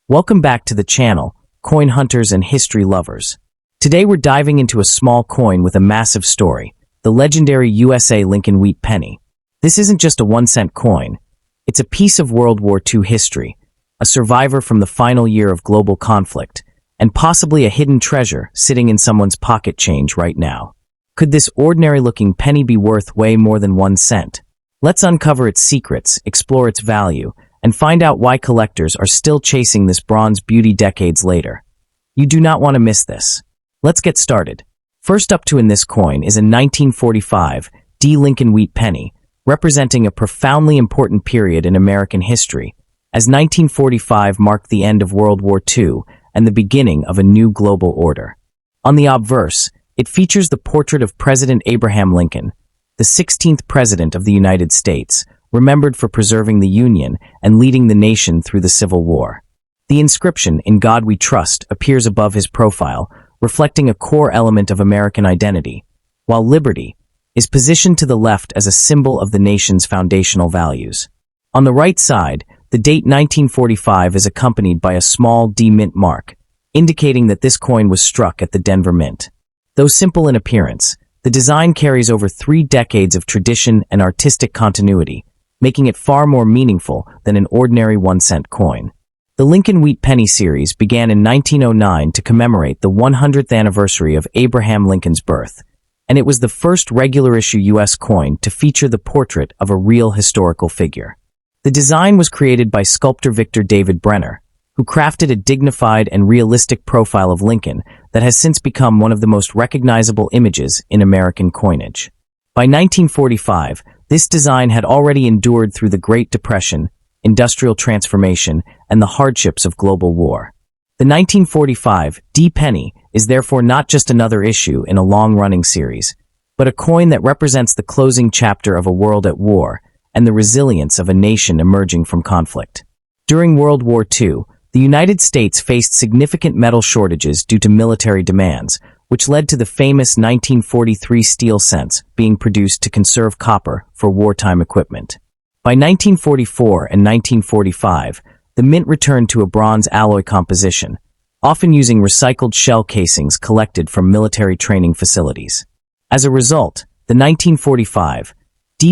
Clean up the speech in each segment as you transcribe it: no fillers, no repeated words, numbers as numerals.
Welcome back to the channel, coin hunters and history lovers. Today we're diving into a small coin with a massive story, the legendary USA Lincoln Wheat Penny. This isn't just a 1-cent coin. It's a piece of World War II history, a survivor from the final year of global conflict, and possibly a hidden treasure sitting in someone's pocket change right now. Could this ordinary-looking penny be worth way more than 1 cent? Let's uncover its secrets, explore its value, and find out why collectors are still chasing this bronze beauty decades later. You do not want to miss this. Let's get started. First up in this coin is a 1945 Lincoln Wheat Penny, representing a profoundly important period in American history, as 1945 marked the end of World War II and the beginning of a new global order. On the obverse, it features the portrait of President Abraham Lincoln, the 16th President of the United States, remembered for preserving the Union and leading the nation through the Civil War. The inscription, "In God We Trust," appears above his profile, reflecting a core element of American identity, while liberty is positioned to the left as a symbol of the nation's foundational values. On the right side, the date 1945 is accompanied by a small D mint mark, indicating that this coin was struck at the Denver Mint. Though simple in appearance, the design carries over 3 decades of tradition and artistic continuity, making it far more meaningful than an ordinary 1-cent coin. The Lincoln Wheat Penny series began in 1909 to commemorate the 100th anniversary of Abraham Lincoln's birth, and it was the first regular-issue U.S. coin to feature the portrait of a real historical figure. The design was created by sculptor Victor David Brenner, who crafted a dignified and realistic profile of Lincoln that has since become one of the most recognizable images in American coinage. By 1945, this design had already endured through the Great Depression, industrial transformation, and the hardships of global war. The 1945 penny is therefore not just another issue in a long-running series, but a coin that represents the closing chapter of a world at war and the resilience of a nation emerging from conflict. During World War II, the United States faced significant metal shortages due to military demands, which led to the famous 1943 steel cents being produced to conserve copper for wartime equipment. By 1944 and 1945, the mint returned to a bronze alloy composition, often using recycled shell casings collected from military training facilities. As a result, the 1945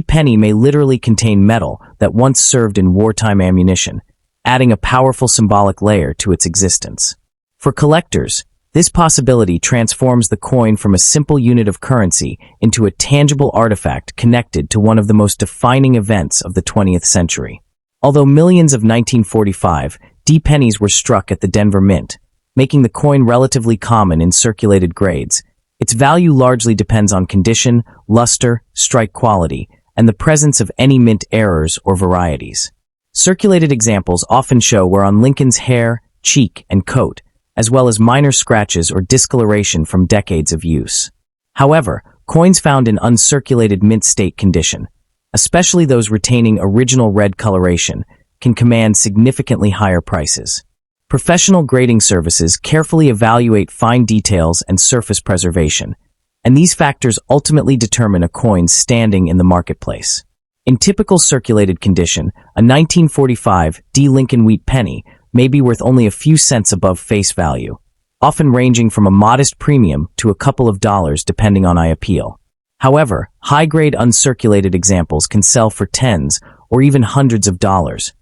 penny may literally contain metal that once served in wartime ammunition, adding a powerful symbolic layer to its existence. For collectors, this possibility transforms the coin from a simple unit of currency into a tangible artifact connected to one of the most defining events of the 20th century. Although millions of 1945 pennies were struck at the Denver Mint, making the coin relatively common in circulated grades, its value largely depends on condition, luster, strike quality, and the presence of any mint errors or varieties. Circulated examples often show wear on Lincoln's hair, cheek, and coat, as well as minor scratches or discoloration from decades of use. However, coins found in uncirculated mint state condition, especially those retaining original red coloration, can command significantly higher prices. Professional grading services carefully evaluate fine details and surface preservation, and these factors ultimately determine a coin's standing in the marketplace. In typical circulated condition, a 1945 Lincoln Wheat Penny may be worth only a few cents above face value, often ranging from a modest premium to a couple of dollars depending on eye appeal. However, high-grade uncirculated examples can sell for tens or even hundreds of dollars,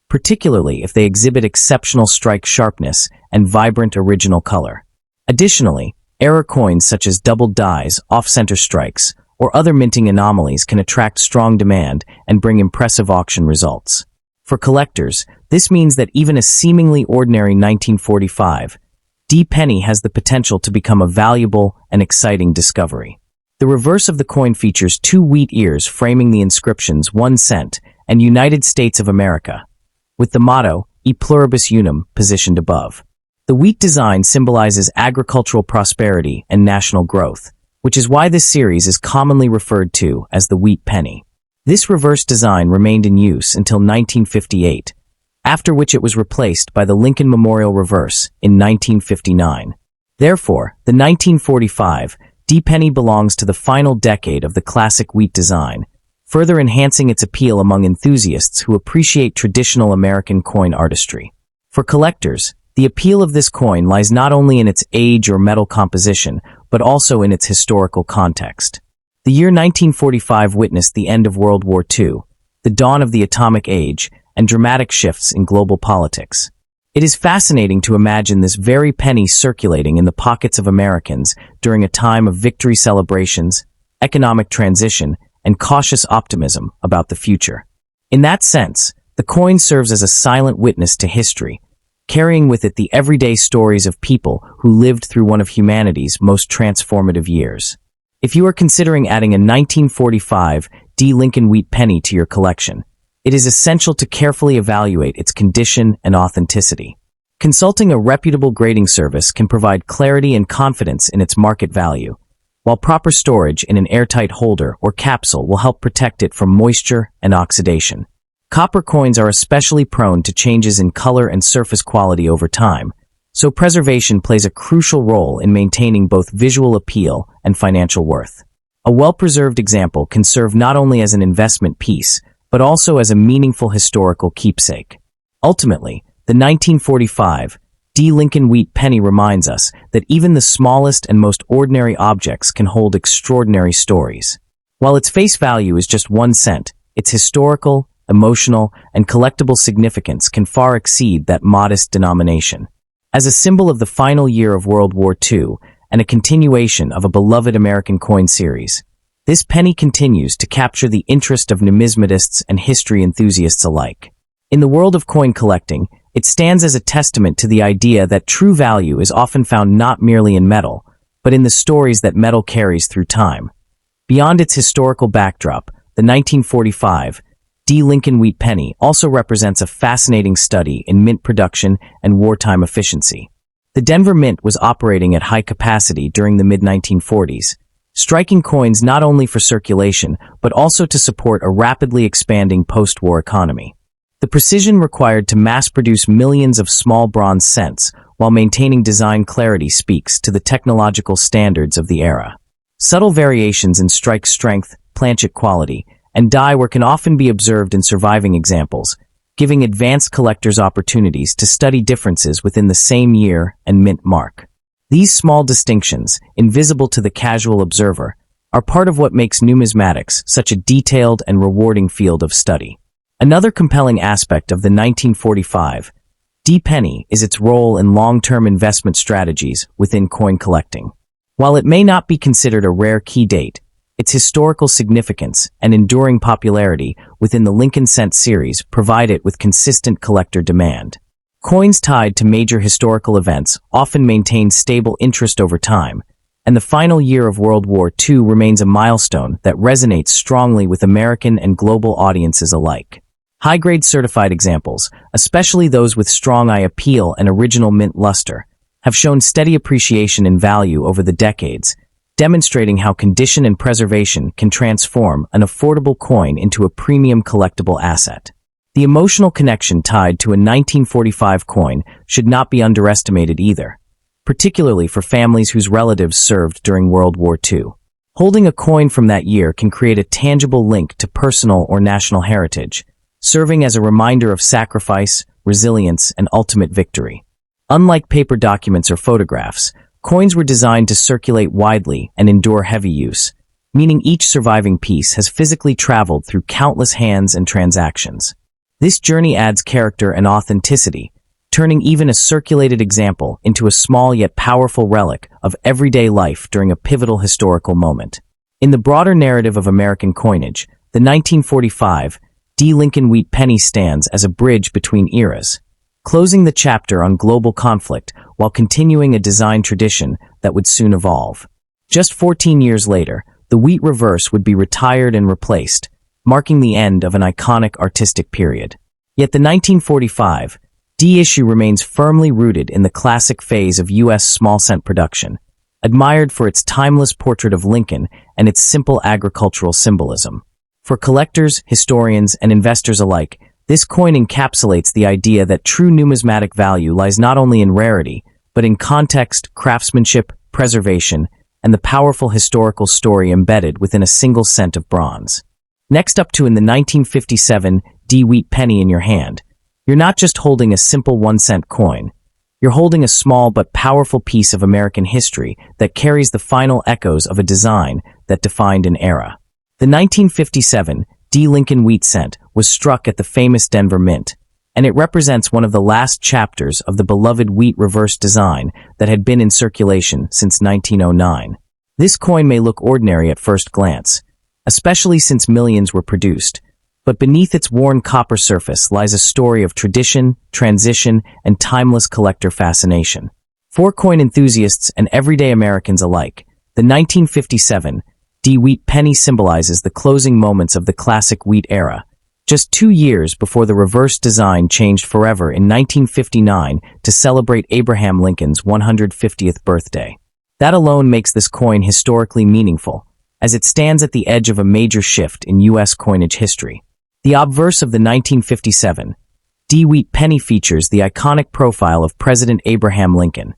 particularly if they exhibit exceptional strike sharpness and vibrant original color. Additionally, error coins such as doubled dies, off-center strikes, or other minting anomalies can attract strong demand and bring impressive auction results. For collectors, this means that even a seemingly ordinary 1945 penny has the potential to become a valuable and exciting discovery. The reverse of the coin features 2 wheat ears framing the inscriptions 1 cent and United States of America, with the motto E Pluribus Unum positioned above. The wheat design symbolizes agricultural prosperity and national growth, which is why this series is commonly referred to as the Wheat Penny. This reverse design remained in use until 1958, after which it was replaced by the Lincoln Memorial Reverse in 1959. Therefore, the 1945 penny belongs to the final decade of the classic wheat design, further enhancing its appeal among enthusiasts who appreciate traditional American coin artistry. For collectors, the appeal of this coin lies not only in its age or metal composition, but also in its historical context. The year 1945 witnessed the end of World War II, the dawn of the atomic age, and dramatic shifts in global politics. It is fascinating to imagine this very penny circulating in the pockets of Americans during a time of victory celebrations, economic transition, and cautious optimism about the future. In that sense, the coin serves as a silent witness to history, carrying with it the everyday stories of people who lived through one of humanity's most transformative years. If you are considering adding a 1945 D. Lincoln Wheat penny to your collection, it is essential to carefully evaluate its condition and authenticity. Consulting a reputable grading service can provide clarity and confidence in its market value, while proper storage in an airtight holder or capsule will help protect it from moisture and oxidation. Copper coins are especially prone to changes in color and surface quality over time, so preservation plays a crucial role in maintaining both visual appeal and financial worth. A well-preserved example can serve not only as an investment piece, but also as a meaningful historical keepsake. Ultimately, the 1945 D. Lincoln Wheat penny reminds us that even the smallest and most ordinary objects can hold extraordinary stories. While its face value is just 1 cent, its historical, emotional, and collectible significance can far exceed that modest denomination. As a symbol of the final year of World War II and a continuation of a beloved American coin series, this penny continues to capture the interest of numismatists and history enthusiasts alike. In the world of coin collecting, it stands as a testament to the idea that true value is often found not merely in metal, but in the stories that metal carries through time. Beyond its historical backdrop, the 1945 D. Lincoln Wheat penny also represents a fascinating study in mint production and wartime efficiency. The Denver Mint was operating at high capacity during the mid-1940s, striking coins not only for circulation, but also to support a rapidly expanding post-war economy. The precision required to mass-produce millions of small bronze cents while maintaining design clarity speaks to the technological standards of the era. Subtle variations in strike strength, planchet quality, and die work can often be observed in surviving examples, giving advanced collectors opportunities to study differences within the same year and mint mark. These small distinctions, invisible to the casual observer, are part of what makes numismatics such a detailed and rewarding field of study. Another compelling aspect of the 1945 D penny is its role in long-term investment strategies within coin collecting. While it may not be considered a rare key date, its historical significance and enduring popularity within the Lincoln Cent series provide it with consistent collector demand. Coins tied to major historical events often maintain stable interest over time, and the final year of World War II remains a milestone that resonates strongly with American and global audiences alike. High-grade certified examples, especially those with strong eye appeal and original mint luster, have shown steady appreciation in value over the decades, demonstrating how condition and preservation can transform an affordable coin into a premium collectible asset. The emotional connection tied to a 1945 coin should not be underestimated either, particularly for families whose relatives served during World War II. Holding a coin from that year can create a tangible link to personal or national heritage, serving as a reminder of sacrifice, resilience, and ultimate victory. Unlike paper documents or photographs, coins were designed to circulate widely and endure heavy use, meaning each surviving piece has physically traveled through countless hands and transactions. This journey adds character and authenticity, turning even a circulated example into a small yet powerful relic of everyday life during a pivotal historical moment. In the broader narrative of American coinage, the 1945 D. Lincoln Wheat penny stands as a bridge between eras, closing the chapter on global conflict while continuing a design tradition that would soon evolve. Just 14 years later, the wheat reverse would be retired and replaced, marking the end of an iconic artistic period. Yet the 1945 D issue remains firmly rooted in the classic phase of U.S. small cent production, admired for its timeless portrait of Lincoln and its simple agricultural symbolism. For collectors, historians, and investors alike, this coin encapsulates the idea that true numismatic value lies not only in rarity, but in context, craftsmanship, preservation, and the powerful historical story embedded within a single cent of bronze. Next up to in the 1957 D. Wheat penny in your hand, You're not just holding a simple 1-cent coin. You're holding a small but powerful piece of American history that carries the final echoes of a design that defined an era. The 1957 D. Lincoln Wheat Cent was struck at the famous Denver Mint, and it represents one of the last chapters of the beloved wheat reverse design that had been in circulation since 1909. This coin may look ordinary at first glance, especially since millions were produced, but beneath its worn copper surface lies a story of tradition, transition, and timeless collector fascination. For coin enthusiasts and everyday Americans alike, the 1957 D. Wheat penny symbolizes the closing moments of the classic wheat era, just 2 years before the reverse design changed forever in 1959 to celebrate Abraham Lincoln's 150th birthday. That alone makes this coin historically meaningful, as it stands at the edge of a major shift in U.S. coinage history. The obverse of the 1957 D. Wheat penny features the iconic profile of President Abraham Lincoln,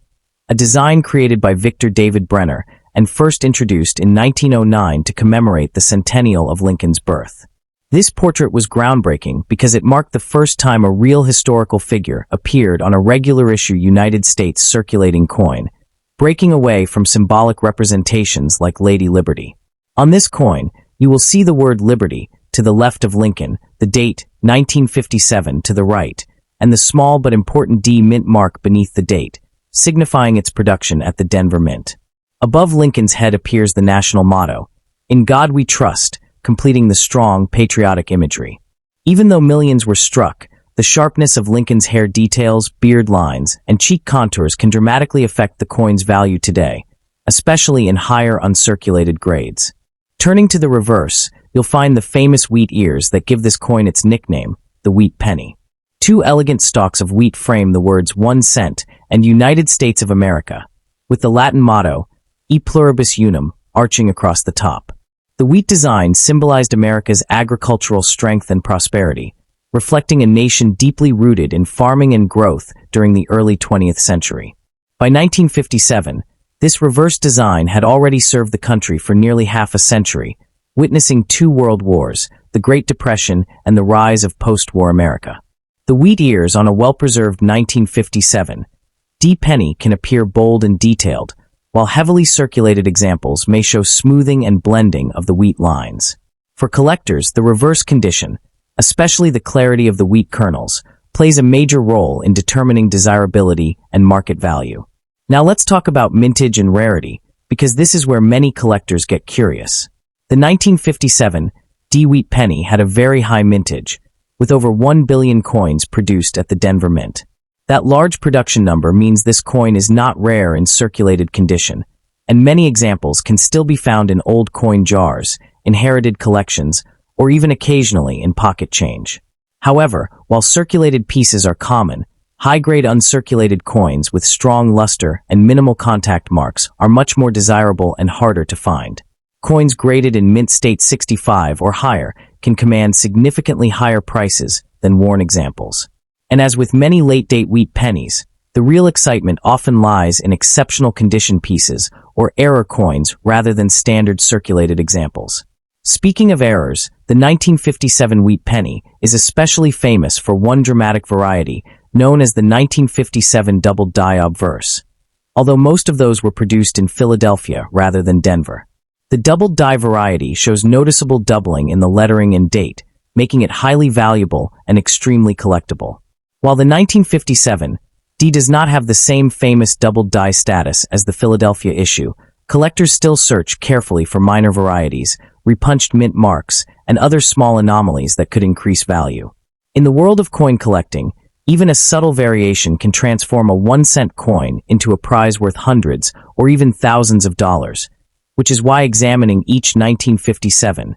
a design created by Victor David Brenner and first introduced in 1909 to commemorate the centennial of Lincoln's birth. This portrait was groundbreaking because it marked the first time a real historical figure appeared on a regular issue United States circulating coin, breaking away from symbolic representations like Lady Liberty. On this coin, you will see the word Liberty to the left of Lincoln, the date 1957 to the right, and the small but important D mint mark beneath the date, signifying its production at the Denver Mint. Above Lincoln's head appears the national motto, "In God We Trust," completing the strong, patriotic imagery. Even though millions were struck, the sharpness of Lincoln's hair details, beard lines, and cheek contours can dramatically affect the coin's value today, especially in higher uncirculated grades. Turning to the reverse, you'll find the famous wheat ears that give this coin its nickname, the wheat penny. 2 elegant stalks of wheat frame the words 1 cent and United States of America, with the Latin motto, E pluribus unum, arching across the top. The wheat design symbolized America's agricultural strength and prosperity, reflecting a nation deeply rooted in farming and growth during the early 20th century. By 1957, this reverse design had already served the country for nearly half a century, witnessing 2 world wars, the Great Depression, and the rise of post-war America. The wheat ears on a well-preserved 1957 D penny can appear bold and detailed, while heavily circulated examples may show smoothing and blending of the wheat lines. For collectors, the reverse condition, especially the clarity of the wheat kernels, plays a major role in determining desirability and market value. Now let's talk about mintage and rarity, because this is where many collectors get curious. The 1957 D. Wheat penny had a very high mintage, with over 1 billion coins produced at the Denver Mint. That large production number means this coin is not rare in circulated condition, and many examples can still be found in old coin jars, inherited collections, or even occasionally in pocket change. However, while circulated pieces are common, high-grade uncirculated coins with strong luster and minimal contact marks are much more desirable and harder to find. Coins graded in mint state 65 or higher can command significantly higher prices than worn examples. And as with many late-date wheat pennies, the real excitement often lies in exceptional condition pieces or error coins rather than standard circulated examples. Speaking of errors, the 1957 wheat penny is especially famous for one dramatic variety known as the 1957 double die obverse, although most of those were produced in Philadelphia rather than Denver. The double die variety shows noticeable doubling in the lettering and date, making it highly valuable and extremely collectible. While the 1957 D does not have the same famous double die status as the Philadelphia issue, collectors still search carefully for minor varieties, repunched mint marks, and other small anomalies that could increase value. In the world of coin collecting, even a subtle variation can transform a 1-cent coin into a prize worth hundreds or even thousands of dollars, which is why examining each 1957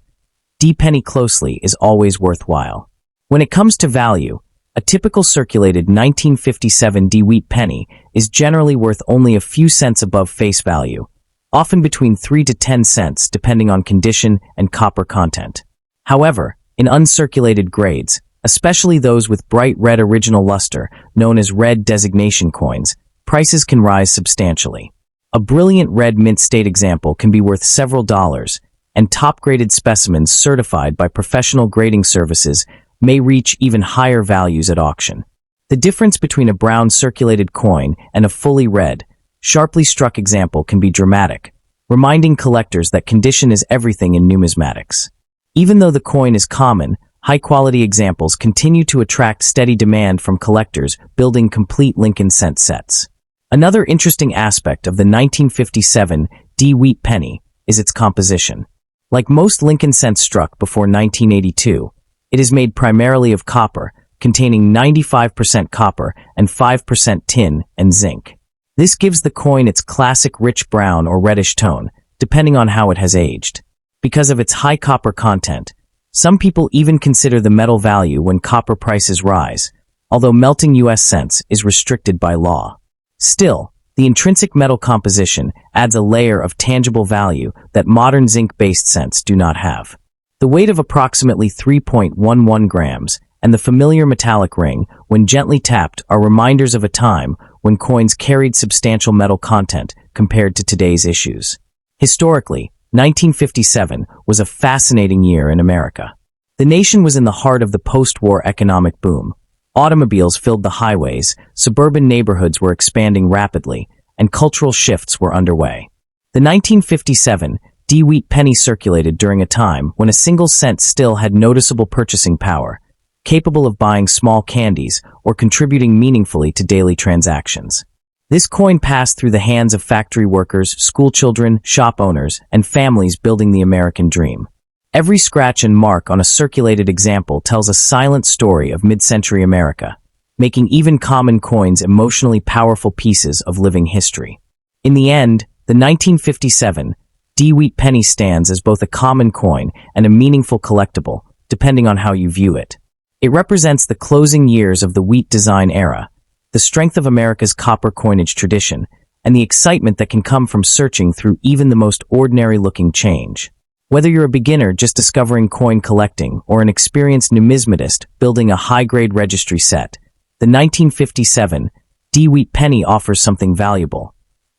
D penny closely is always worthwhile. When it comes to value, a typical circulated 1957 D wheat penny is generally worth only a few cents above face value, often between 3 to 10 cents depending on condition and copper content. However, in uncirculated grades, especially those with bright red original luster, known as red designation coins, prices can rise substantially. A brilliant red mint state example can be worth several dollars, and top-graded specimens certified by professional grading services may reach even higher values at auction. The difference between a brown circulated coin and a fully red, sharply struck example can be dramatic, reminding collectors that condition is everything in numismatics. Even though the coin is common, high-quality examples continue to attract steady demand from collectors building complete Lincoln cent sets. Another interesting aspect of the 1957 D. Wheat penny is its composition. Like most Lincoln cents struck before 1982, it is made primarily of copper, containing 95% copper and 5% tin and zinc. This gives the coin its classic rich brown or reddish tone, depending on how it has aged. Because of its high copper content, some people even consider the metal value when copper prices rise, although melting U.S. cents is restricted by law. Still, the intrinsic metal composition adds a layer of tangible value that modern zinc-based cents do not have. The weight of approximately 3.11 grams and the familiar metallic ring, when gently tapped, are reminders of a time when coins carried substantial metal content compared to today's issues. Historically, 1957 was a fascinating year in America. The nation was in the heart of the post-war economic boom. Automobiles filled the highways, suburban neighborhoods were expanding rapidly, and cultural shifts were underway. The 1957 D. Wheat penny circulated during a time when a single cent still had noticeable purchasing power, capable of buying small candies or contributing meaningfully to daily transactions. This coin passed through the hands of factory workers, schoolchildren, shop owners, and families building the American dream. Every scratch and mark on a circulated example tells a silent story of mid-century America, making even common coins emotionally powerful pieces of living history. In the end, the 1957 D. Wheat penny stands as both a common coin and a meaningful collectible, depending on how you view it. It represents the closing years of the wheat design era, the strength of America's copper coinage tradition, and the excitement that can come from searching through even the most ordinary-looking change. Whether you're a beginner just discovering coin collecting or an experienced numismatist building a high-grade registry set, the 1957 D. Wheat penny offers something valuable: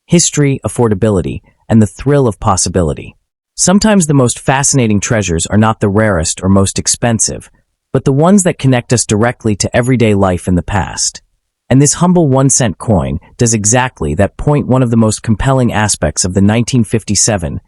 history, affordability, and the thrill of possibility. Sometimes the most fascinating treasures are not the rarest or most expensive, but the ones that connect us directly to everyday life in the past. And this humble 1-cent coin does exactly that. One of the most compelling aspects of the 1957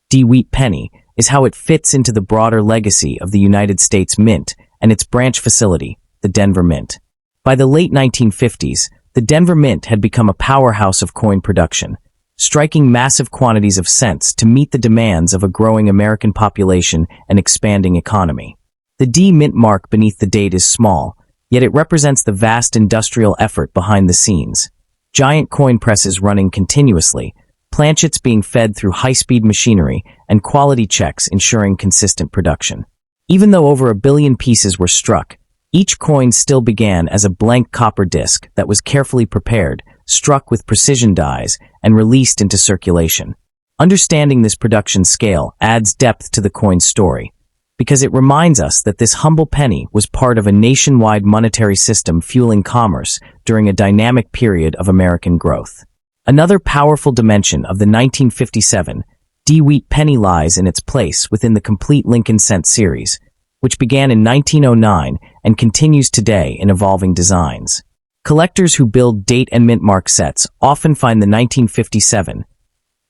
D. Wheat penny is how it fits into the broader legacy of the United States Mint and its branch facility, the Denver Mint. By the late 1950s, the Denver Mint had become a powerhouse of coin production, striking massive quantities of cents to meet the demands of a growing American population and expanding economy. The D. Mint mark beneath the date is small, yet it represents the vast industrial effort behind the scenes. Giant coin presses running continuously, planchets being fed through high-speed machinery, and quality checks ensuring consistent production. Even though over 1 billion pieces were struck, each coin still began as a blank copper disc that was carefully prepared, struck with precision dies, and released into circulation. Understanding this production scale adds depth to the coin's story, because it reminds us that this humble penny was part of a nationwide monetary system fueling commerce during a dynamic period of American growth. Another powerful dimension of the 1957 D. Wheat penny lies in its place within the complete Lincoln cent series, which began in 1909 and continues today in evolving designs. Collectors who build date and mint mark sets often find the 1957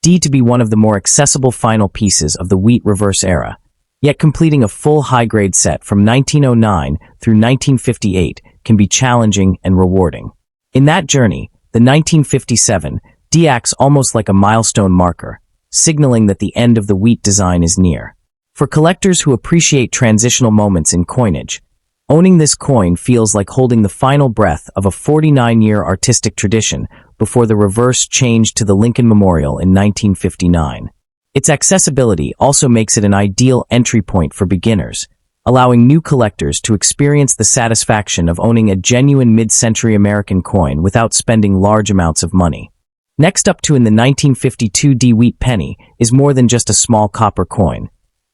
D to be one of the more accessible final pieces of the wheat reverse era, yet completing a full high-grade set from 1909 through 1958 can be challenging and rewarding. In that journey, the 1957 D acts almost like a milestone marker, signaling that the end of the wheat design is near. For collectors who appreciate transitional moments in coinage, owning this coin feels like holding the final breath of a 49-year artistic tradition before the reverse changed to the Lincoln Memorial in 1959. Its accessibility also makes it an ideal entry point for beginners, allowing new collectors to experience the satisfaction of owning a genuine mid-century American coin without spending large amounts of money. Next up in the 1952 D. Wheat penny is more than just a small copper coin.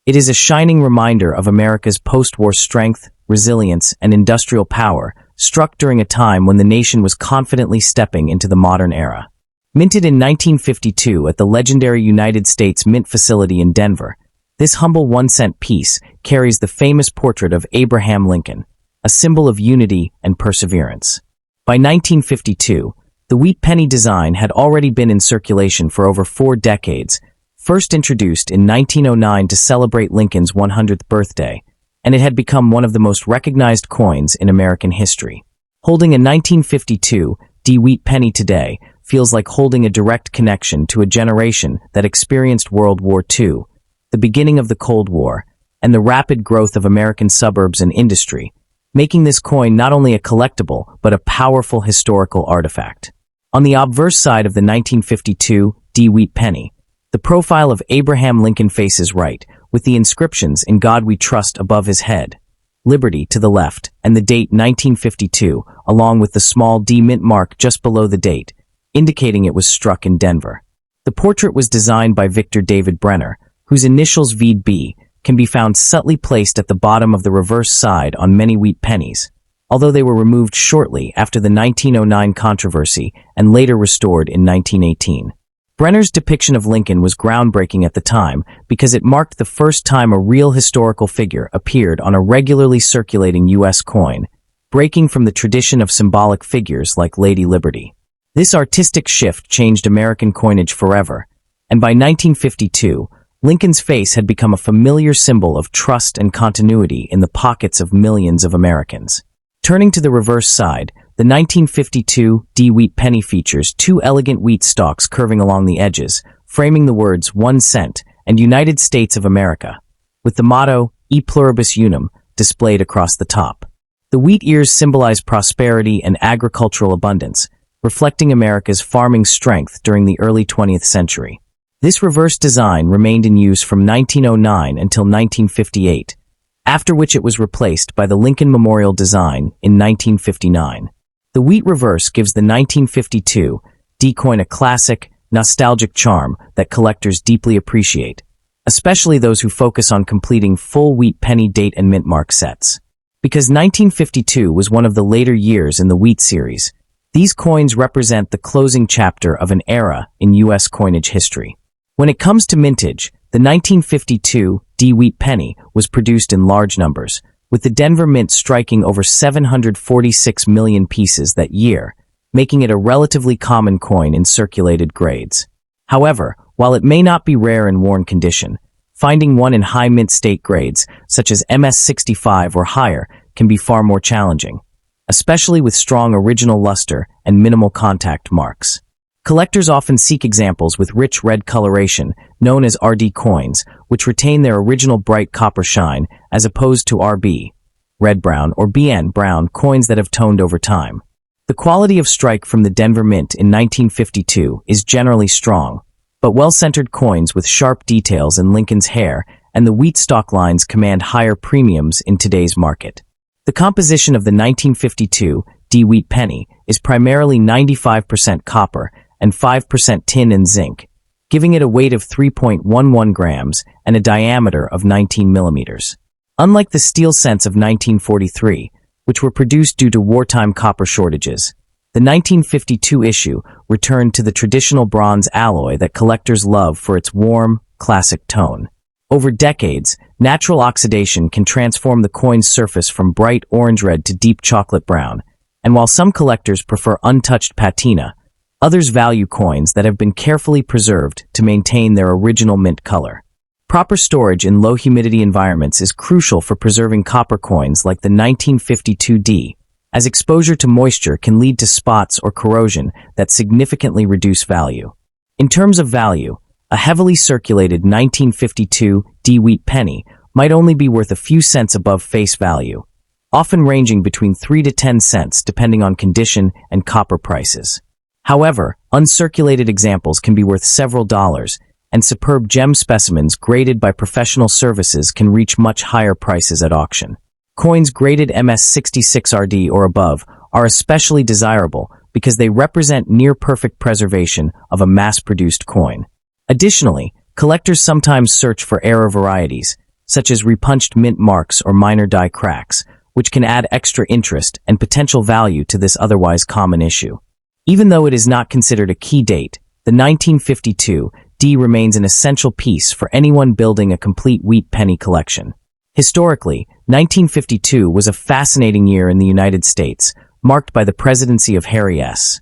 It is a shining reminder of America's post-war strength, resilience, and industrial power, struck during a time when the nation was confidently stepping into the modern era. Minted in 1952 at the legendary United States Mint facility in Denver, this humble 1-cent piece carries the famous portrait of Abraham Lincoln, a symbol of unity and perseverance. By 1952, the wheat penny design had already been in circulation for over 4 decades, first introduced in 1909 to celebrate Lincoln's 100th birthday, and it had become one of the most recognized coins in American history. Holding a 1952 D wheat penny today feels like holding a direct connection to a generation that experienced World War II, the beginning of the Cold War, and the rapid growth of American suburbs and industry, making this coin not only a collectible but a powerful historical artifact. On the obverse side of the 1952 D wheat penny, the profile of Abraham Lincoln faces right, with the inscriptions "In God We Trust" above his head, "Liberty" to the left, and the date 1952, along with the small D mint mark just below the date, indicating it was struck in Denver. The portrait was designed by Victor David Brenner, whose initials VB can be found subtly placed at the bottom of the reverse side on many wheat pennies, although they were removed shortly after the 1909 controversy and later restored in 1918. Brenner's depiction of Lincoln was groundbreaking at the time because it marked the first time a real historical figure appeared on a regularly circulating U.S. coin, breaking from the tradition of symbolic figures like Lady Liberty. This artistic shift changed American coinage forever, and by 1952, Lincoln's face had become a familiar symbol of trust and continuity in the pockets of millions of Americans. Turning to the reverse side, the 1952 D wheat penny features 2 elegant wheat stalks curving along the edges, framing the words 1 cent and United States of America, with the motto E pluribus unum displayed across the top. The wheat ears symbolize prosperity and agricultural abundance, reflecting America's farming strength during the early 20th century. This reverse design remained in use from 1909 until 1958, after which it was replaced by the Lincoln Memorial design in 1959. The wheat reverse gives the 1952 D coin a classic, nostalgic charm that collectors deeply appreciate, especially those who focus on completing full wheat penny date and mint mark sets. Because 1952 was one of the later years in the wheat series, these coins represent the closing chapter of an era in U.S. coinage history. When it comes to mintage, the 1952 D wheat penny was produced in large numbers, with the Denver Mint striking over 746 million pieces that year, making it a relatively common coin in circulated grades. However, while it may not be rare in worn condition, finding one in high mint state grades, such as MS65 or higher, can be far more challenging, especially with strong original luster and minimal contact marks. Collectors often seek examples with rich red coloration, known as RD coins, which retain their original bright copper shine, as opposed to RB, red-brown, or BN, brown, coins that have toned over time. The quality of strike from the Denver Mint in 1952 is generally strong, but well-centered coins with sharp details in Lincoln's hair and the wheat stalk lines command higher premiums in today's market. The composition of the 1952 D wheat penny is primarily 95% copper and 5% tin and zinc, giving it a weight of 3.11 grams and a diameter of 19 millimeters. Unlike the steel cents of 1943, which were produced due to wartime copper shortages, the 1952 issue returned to the traditional bronze alloy that collectors love for its warm, classic tone. Over decades, natural oxidation can transform the coin's surface from bright orange-red to deep chocolate brown, and while some collectors prefer untouched patina, others value coins that have been carefully preserved to maintain their original mint color. Proper storage in low-humidity environments is crucial for preserving copper coins like the 1952 D, as exposure to moisture can lead to spots or corrosion that significantly reduce value. In terms of value, a heavily circulated 1952 D wheat penny might only be worth a few cents above face value, often ranging between 3 to 10 cents depending on condition and copper prices. However, uncirculated examples can be worth several dollars, and superb gem specimens graded by professional services can reach much higher prices at auction. Coins graded MS66RD or above are especially desirable because they represent near-perfect preservation of a mass-produced coin. Additionally, collectors sometimes search for error varieties, such as repunched mint marks or minor die cracks, which can add extra interest and potential value to this otherwise common issue. Even though it is not considered a key date, the 1952 D remains an essential piece for anyone building a complete wheat penny collection. Historically, 1952 was a fascinating year in the United States, marked by the presidency of Harry S.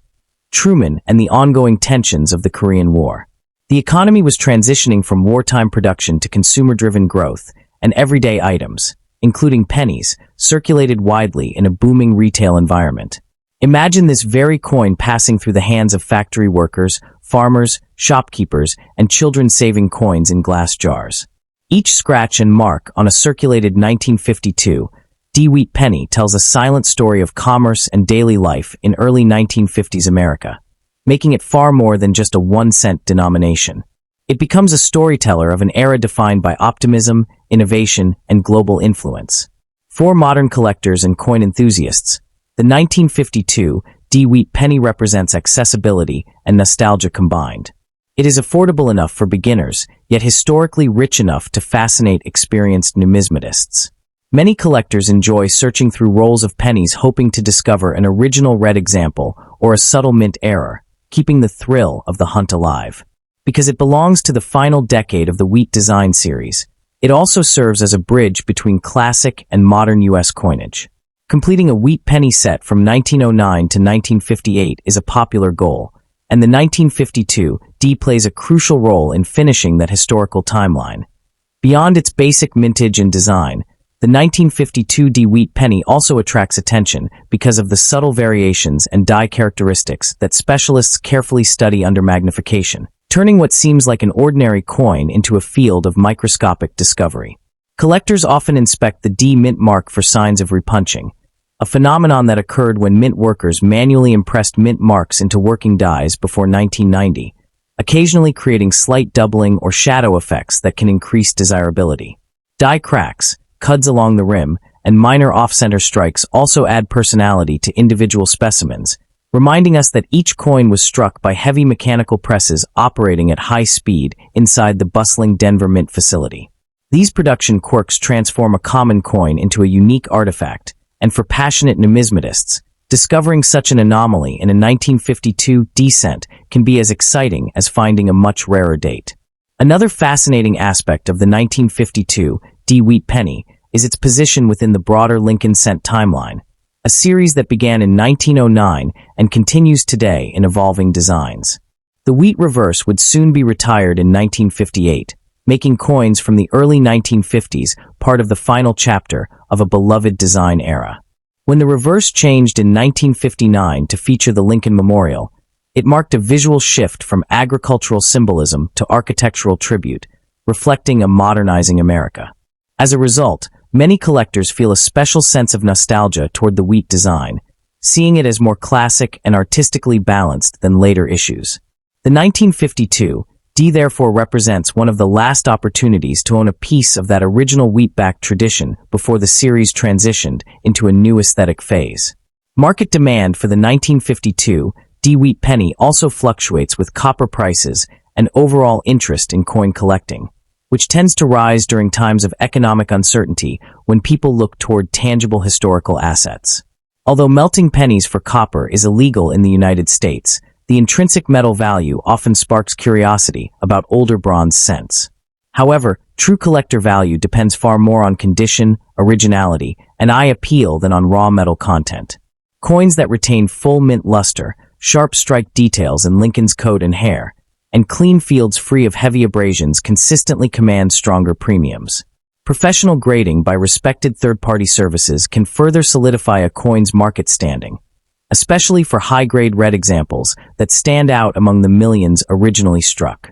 Truman and the ongoing tensions of the Korean War. The economy was transitioning from wartime production to consumer-driven growth, and everyday items, including pennies, circulated widely in a booming retail environment. Imagine this very coin passing through the hands of factory workers, farmers, shopkeepers, and children saving coins in glass jars. Each scratch and mark on a circulated 1952 D-Wheat penny tells a silent story of commerce and daily life in early 1950s America, making it far more than just a 1-cent denomination. It becomes a storyteller of an era defined by optimism, innovation, and global influence. For modern collectors and coin enthusiasts, the 1952 D-Wheat penny represents accessibility and nostalgia combined. It is affordable enough for beginners, yet historically rich enough to fascinate experienced numismatists. Many collectors enjoy searching through rolls of pennies hoping to discover an original red example or a subtle mint error, keeping the thrill of the hunt alive. Because it belongs to the final decade of the Wheat design series, it also serves as a bridge between classic and modern U.S. coinage. Completing a Wheat penny set from 1909 to 1958 is a popular goal, and the 1952 D plays a crucial role in finishing that historical timeline. Beyond its basic mintage and design, the 1952 D-Wheat penny also attracts attention because of the subtle variations and die characteristics that specialists carefully study under magnification, turning what seems like an ordinary coin into a field of microscopic discovery. Collectors often inspect the D mint mark for signs of repunching, a phenomenon that occurred when mint workers manually impressed mint marks into working dies before 1990, occasionally creating slight doubling or shadow effects that can increase desirability. Die cracks, cuds along the rim, and minor off-center strikes also add personality to individual specimens, reminding us that each coin was struck by heavy mechanical presses operating at high speed inside the bustling Denver Mint facility. These production quirks transform a common coin into a unique artifact, and for passionate numismatists, discovering such an anomaly in a 1952 D-cent can be as exciting as finding a much rarer date. Another fascinating aspect of the 1952 D-Wheat penny is its position within the broader Lincoln cent timeline, a series that began in 1909 and continues today in evolving designs. The Wheat reverse would soon be retired in 1958, making coins from the early 1950s part of the final chapter of a beloved design era. When the reverse changed in 1959 to feature the Lincoln Memorial, it marked a visual shift from agricultural symbolism to architectural tribute, reflecting a modernizing America. As a result, many collectors feel a special sense of nostalgia toward the Wheat design, seeing it as more classic and artistically balanced than later issues. The 1952 D therefore represents one of the last opportunities to own a piece of that original Wheatback tradition before the series transitioned into a new aesthetic phase. Market demand for the 1952 D-Wheat penny also fluctuates with copper prices and overall interest in coin collecting, which tends to rise during times of economic uncertainty when people look toward tangible historical assets. Although melting pennies for copper is illegal in the United States, the intrinsic metal value often sparks curiosity about older bronze cents. However, true collector value depends far more on condition, originality, and eye appeal than on raw metal content. Coins that retain full mint luster, sharp strike details in Lincoln's coat and hair, and clean fields free of heavy abrasions consistently command stronger premiums. Professional grading by respected third-party services can further solidify a coin's market standing, especially for high-grade red examples that stand out among the millions originally struck.